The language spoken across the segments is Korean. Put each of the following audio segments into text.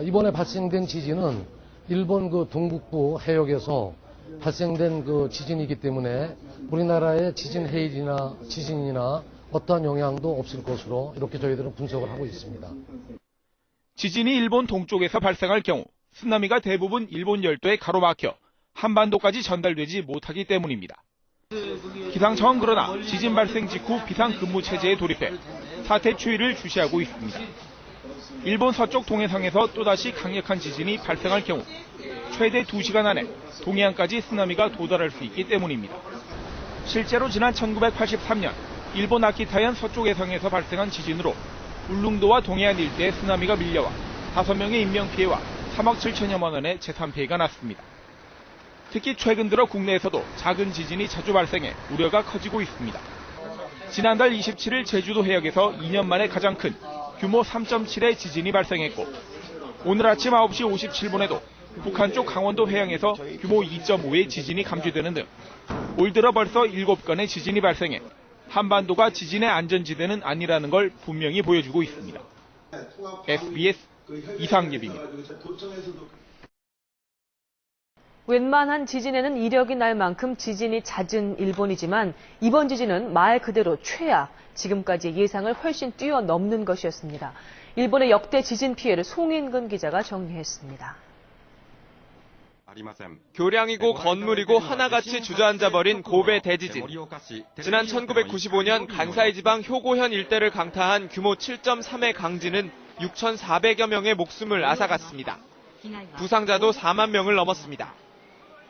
이번에 발생된 지진은 일본 그 동북부 해역에서 발생된 그 지진이기 때문에 우리나라의 지진 해일이나 지진이나 어떠한 영향도 없을 것으로 이렇게 저희들은 분석을 하고 있습니다. 지진이 일본 동쪽에서 발생할 경우 쓰나미가 대부분 일본 열도에 가로막혀 한반도까지 전달되지 못하기 때문입니다. 기상청은 그러나 지진 발생 직후 비상근무 체제에 돌입해 사태 추이를 주시하고 있습니다. 일본 서쪽 동해상에서 또다시 강력한 지진이 발생할 경우 최대 2시간 안에 동해안까지 쓰나미가 도달할 수 있기 때문입니다. 실제로 지난 1983년 일본 아키타현 서쪽 해상에서 발생한 지진으로 울릉도와 동해안 일대에 쓰나미가 밀려와 5명의 인명피해와 3억 7천여만 원의 재산피해가 났습니다. 특히 최근 들어 국내에서도 작은 지진이 자주 발생해 우려가 커지고 있습니다. 지난달 27일 제주도 해역에서 2년 만에 가장 큰 규모 3.7의 지진이 발생했고 오늘 아침 9시 57분에도 북한 쪽 강원도 해양에서 규모 2.5의 지진이 감지되는 등 올 들어 벌써 7건의 지진이 발생해 한반도가 지진의 안전지대는 아니라는 걸 분명히 보여주고 있습니다. SBS 이상예비입니다. 웬만한 지진에는 이력이 날 만큼 지진이 잦은 일본이지만 이번 지진은 말 그대로 최악, 지금까지의 예상을 훨씬 뛰어넘는 것이었습니다. 일본의 역대 지진 피해를 송인근 기자가 정리했습니다. 교량이고 건물이고 하나같이 주저앉아버린 고베 대지진. 지난 1995년 간사이 지방 효고현 일대를 강타한 규모 7.3의 강진은 6,400여 명의 목숨을 앗아갔습니다. 부상자도 4만 명을 넘었습니다.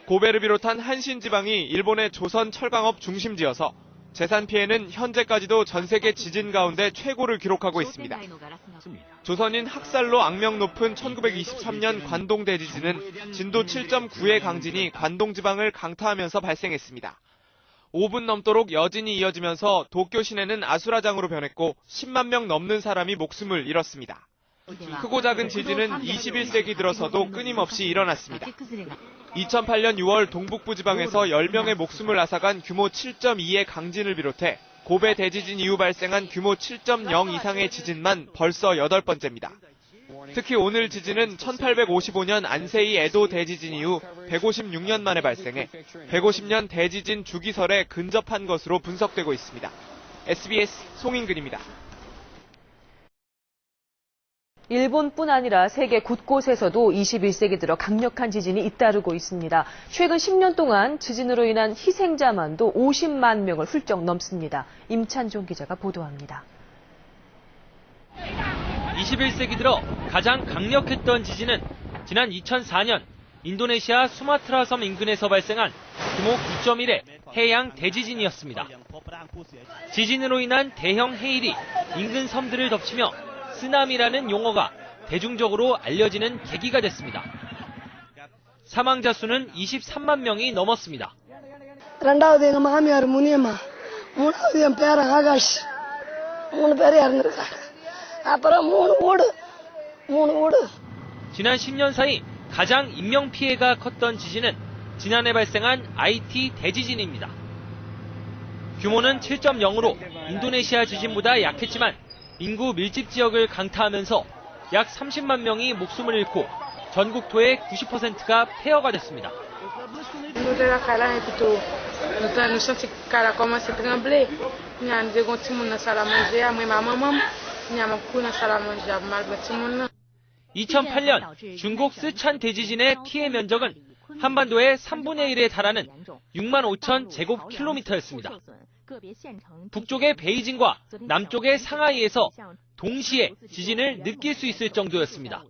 고베를 비롯한 한신 지방이 일본의 조선 철강업 중심지여서 재산 피해는 현재까지도 전 세계 지진 가운데 최고를 기록하고 있습니다. 조선인 학살로 악명 높은 1923년 관동 대지진은 진도 7.9의 강진이 관동 지방을 강타하면서 발생했습니다. 5분 넘도록 여진이 이어지면서 도쿄 시내는 아수라장으로 변했고 10만 명 넘는 사람이 목숨을 잃었습니다. 크고 작은 지진은 21세기 들어서도 끊임없이 일어났습니다. 2008년 6월 동북부 지방에서 10명의 목숨을 앗아간 규모 7.2의 강진을 비롯해 고베 대지진 이후 발생한 규모 7.0 이상의 지진만 벌써 8번째입니다. 특히 오늘 지진은 1855년 안세이 에도 대지진 이후 156년 만에 발생해 150년 대지진 주기설에 근접한 것으로 분석되고 있습니다. SBS 송인근입니다. 일본뿐 아니라 세계 곳곳에서도 21세기 들어 강력한 지진이 잇따르고 있습니다. 최근 10년 동안 지진으로 인한 희생자만도 50만 명을 훌쩍 넘습니다. 임찬종 기자가 보도합니다. 21세기 들어 가장 강력했던 지진은 지난 2004년 인도네시아 수마트라 섬 인근에서 발생한 규모 9.1의 해양 대지진이었습니다. 지진으로 인한 대형 해일이 인근 섬들을 덮치며 쓰나미라는 용어가 대중적으로 알려지는 계기가 됐습니다. 사망자 수는 23만 명이 넘었습니다. ரெண்டாவது எங்க மாமியார் முனியம்மா, மூணாவது என் பேரன் ஆகாஷ், 3 இறந்துருக்காங்க. அப்புறம் 3 வீடு. 지난 10년 사이 가장 인명 피해가 컸던 지진은 지난해 발생한 IT 대지진입니다. 규모는 7.0으로 인도네시아 지진보다 약했지만 인구 밀집 지역을 강타하면서 약 30만 명이 목숨을 잃고 전국토의 90%가 폐허가 됐습니다. No senti que o cara começa a trembler. Minha amiga continua na sala manjar, minha mamãe, minha mãe na sala manjar, mas continua. 2008년 중국 쓰촨 대지진의 피해 면적은 한반도의 3분의 1에 달하는 6만 5천 제곱킬로미터였습니다. 북쪽의 베이징과 남쪽의 상하이에서 동시에 지진을 느낄 수 있을 정도였습니다.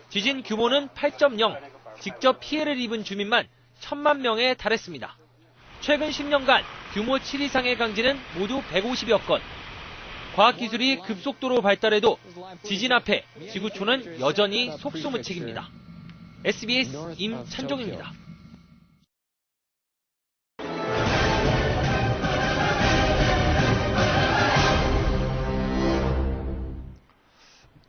지진 규모는 8.0, 직접 피해를 입은 주민만 1,000만 명에 달했습니다. 최근 10년간 규모 7 이상의 강진은 모두 150여 건. 과학기술이 급속도로 발달해도 지진 앞에 지구촌은 여전히 속수무책입니다. SBS 임찬종입니다.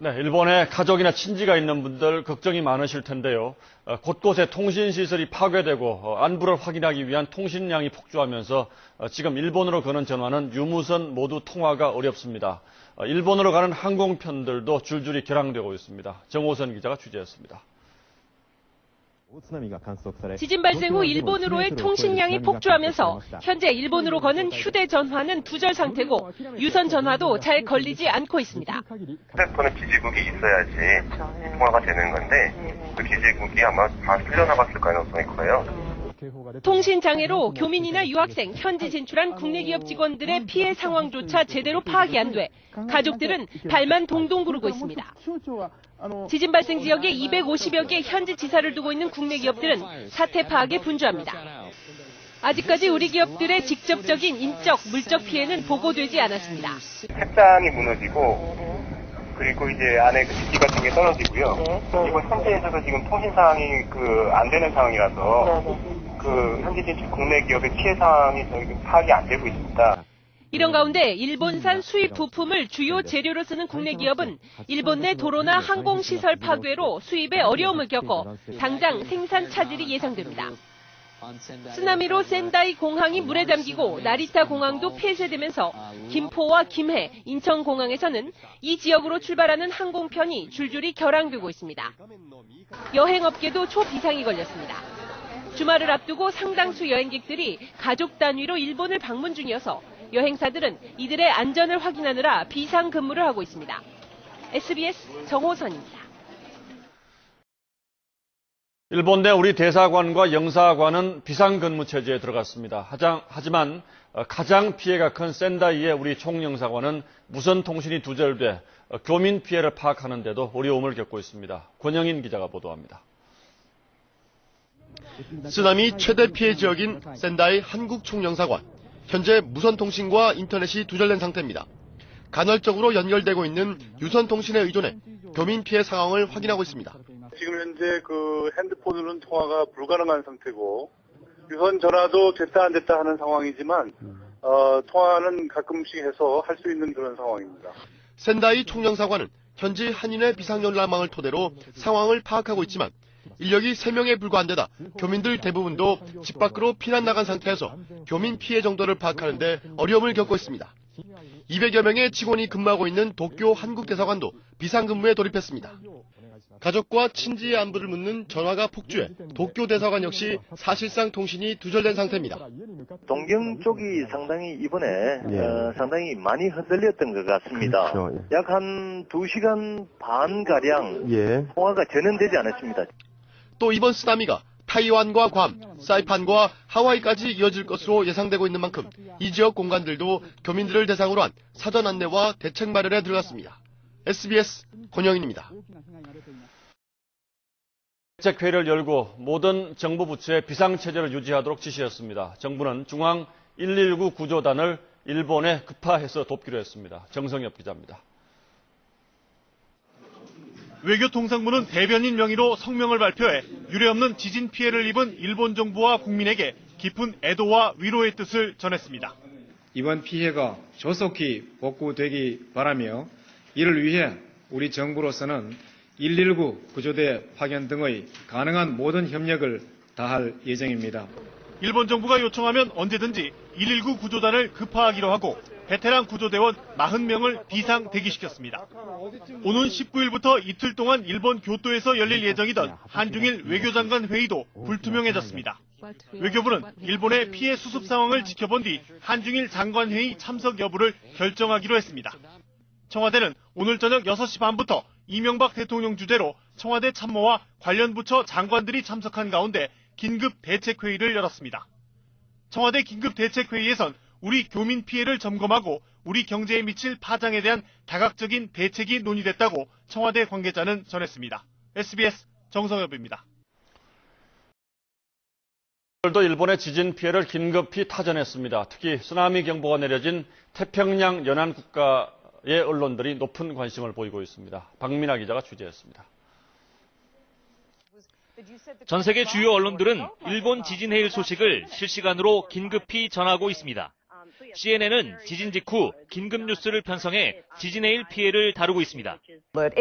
네, 일본에 가족이나 친지가 있는 분들 걱정이 많으실 텐데요. 곳곳에 통신시설이 파괴되고 안부를 확인하기 위한 통신량이 폭주하면서 지금 일본으로 거는 전화는 유무선 모두 통화가 어렵습니다. 일본으로 가는 항공편들도 줄줄이 결항되고 있습니다. 정호선 기자가 취재했습니다. 지진 발생 후 일본으로의 통신량이 폭주하면서 현재 일본으로 거는 휴대전화는 두절 상태고 유선 전화도 잘 걸리지 않고 있습니다. 휴대폰은 기지국이 있어야지 통화가 되는 건데 그 기지국이 아마 다 풀려나갔을 가능성이 커요. 통신 장애로 교민이나 유학생, 현지 진출한 국내 기업 직원들의 피해 상황조차 제대로 파악이 안 돼 가족들은 발만 동동 구르고 있습니다. 지진 발생 지역에 250여 개 현지 지사를 두고 있는 국내 기업들은 사태 파악에 분주합니다. 아직까지 우리 기업들의 직접적인 인적, 물적 피해는 보고되지 않았습니다. 책장이 무너지고 그리고 이제 안에 그 기기 같은 게 떨어지고요. 그리고 현지에서도 지금 통신 상황이 안 되는 상황이라서 현지 진출 국내 기업의 피해 상황이 파악이 안 되고 있습니다. 이런 가운데 일본산 수입 부품을 주요 재료로 쓰는 국내 기업은 일본 내 도로나 항공시설 파괴로 수입에 어려움을 겪고 당장 생산 차질이 예상됩니다. 쓰나미로 센다이 공항이 물에 잠기고 나리타 공항도 폐쇄되면서 김포와 김해, 인천공항에서는 이 지역으로 출발하는 항공편이 줄줄이 결항되고 있습니다. 여행업계도 초비상이 걸렸습니다. 주말을 앞두고 상당수 여행객들이 가족 단위로 일본을 방문 중이어서 여행사들은 이들의 안전을 확인하느라 비상근무를 하고 있습니다. SBS 정호선입니다. 일본 내 우리 대사관과 영사관은 비상근무 체제에 들어갔습니다. 하지만 가장 피해가 큰 센다이의 우리 총영사관은 무선 통신이 두절돼 교민 피해를 파악하는 데도 어려움을 겪고 있습니다. 권영인 기자가 보도합니다. 쓰나미 최대 피해 지역인 센다이 한국총영사관. 현재 무선 통신과 인터넷이 두절된 상태입니다. 간헐적으로 연결되고 있는 유선 통신에 의존해 교민 피해 상황을 확인하고 있습니다. 지금 현재 핸드폰으로는 통화가 불가능한 상태고 유선 전화도 됐다 안 됐다 하는 상황이지만 통화는 가끔씩 해서 할 수 있는 그런 상황입니다. 센다이 총영사관은 현지 한인의 비상연락망을 토대로 상황을 파악하고 있지만 인력이 3명에 불과한 데다 교민들 대부분도 집 밖으로 피난 나간 상태여서 교민 피해 정도를 파악하는 데 어려움을 겪고 있습니다. 200여 명의 직원이 근무하고 있는 도쿄 한국대사관도 비상근무에 돌입했습니다. 가족과 친지의 안부를 묻는 전화가 폭주해 도쿄 대사관 역시 사실상 통신이 두절된 상태입니다. 동경 쪽이 상당히 이번에 상당히 많이 흔들렸던 것 같습니다. 그렇죠. 약 한 2시간 반가량 통화가 전환되지 않았습니다. 또 이번 쓰나미가 타이완과 괌, 사이판과 하와이까지 이어질 것으로 예상되고 있는 만큼 이 지역 공간들도 교민들을 대상으로 한 사전 안내와 대책 마련에 들어갔습니다. SBS 권영인입니다. 대책회의를 열고 모든 정부 부처의 비상체제를 유지하도록 지시했습니다. 정부는 중앙 119 구조단을 일본에 급파해서 돕기로 했습니다. 정성엽 기자입니다. 외교통상부는 대변인 명의로 성명을 발표해 유례없는 지진 피해를 입은 일본 정부와 국민에게 깊은 애도와 위로의 뜻을 전했습니다. 이번 피해가 조속히 복구되기 바라며 이를 위해 우리 정부로서는 119 구조대 파견 등의 가능한 모든 협력을 다할 예정입니다. 일본 정부가 요청하면 언제든지 119 구조단을 급파하기로 하고 베테랑 구조대원 40명을 비상 대기시켰습니다. 오는 19일부터 이틀 동안 일본 교토에서 열릴 예정이던 한중일 외교장관 회의도 불투명해졌습니다. 외교부는 일본의 피해 수습 상황을 지켜본 뒤 한중일 장관회의 참석 여부를 결정하기로 했습니다. 청와대는 오늘 저녁 6시 반부터 이명박 대통령 주재로 청와대 참모와 관련 부처 장관들이 참석한 가운데 긴급 대책회의를 열었습니다. 청와대 긴급 대책회의에선 우리 교민 피해를 점검하고 우리 경제에 미칠 파장에 대한 다각적인 대책이 논의됐다고 청와대 관계자는 전했습니다. SBS 정성엽입니다. 오늘도 일본의 지진 피해를 긴급히 타전했습니다. 특히 쓰나미 경보가 내려진 태평양 연안 국가의 언론들이 높은 관심을 보이고 있습니다. 박민아 기자가 취재했습니다. 전 세계 주요 언론들은 일본 지진 해일 소식을 실시간으로 긴급히 전하고 있습니다. CNN은 지진 직후 긴급 뉴스를 편성해 지진 해일 피해를 다루고 있습니다. Not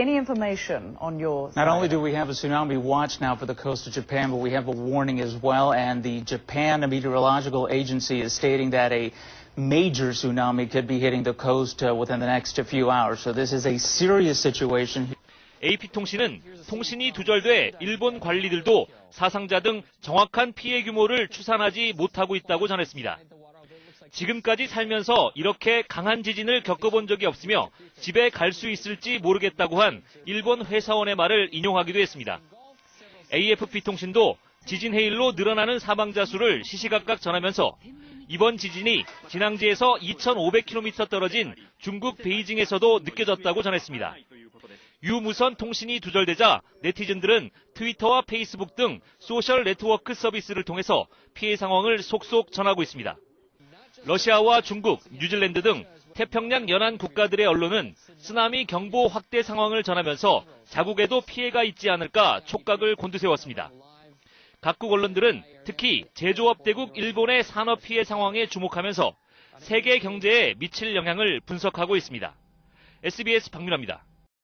only do we have a tsunami watch now for the coast of Japan, but we have a warning as well, and the Japan Meteorological Agency is stating that a major tsunami could be hitting the coast within the next few hours. So this is a serious situation. AP통신은 통신이 두절돼 일본 관리들도 사상자 등 정확한 피해 규모를 추산하지 못하고 있다고 전했습니다. 지금까지 살면서 이렇게 강한 지진을 겪어본 적이 없으며 집에 갈 수 있을지 모르겠다고 한 일본 회사원의 말을 인용하기도 했습니다. AFP통신도 지진 해일로 늘어나는 사망자 수를 시시각각 전하면서 이번 지진이 진앙지에서 2,500km 떨어진 중국 베이징에서도 느껴졌다고 전했습니다. 유무선 통신이 두절되자 네티즌들은 트위터와 페이스북 등 소셜 네트워크 서비스를 통해서 피해 상황을 속속 전하고 있습니다. 러시아와 중국, 뉴질랜드 등 태평양 연안 국가들의 언론은 쓰나미 경보 확대 상황을 전하면서 자국에도 피해가 있지 않을까 촉각을 곤두세웠습니다. 각국 언론들은 특히 제조업 대국 일본의 산업 피해 상황에 주목하면서 세계 경제에 미칠 영향을 분석하고 있습니다. SBS 박민아입니다.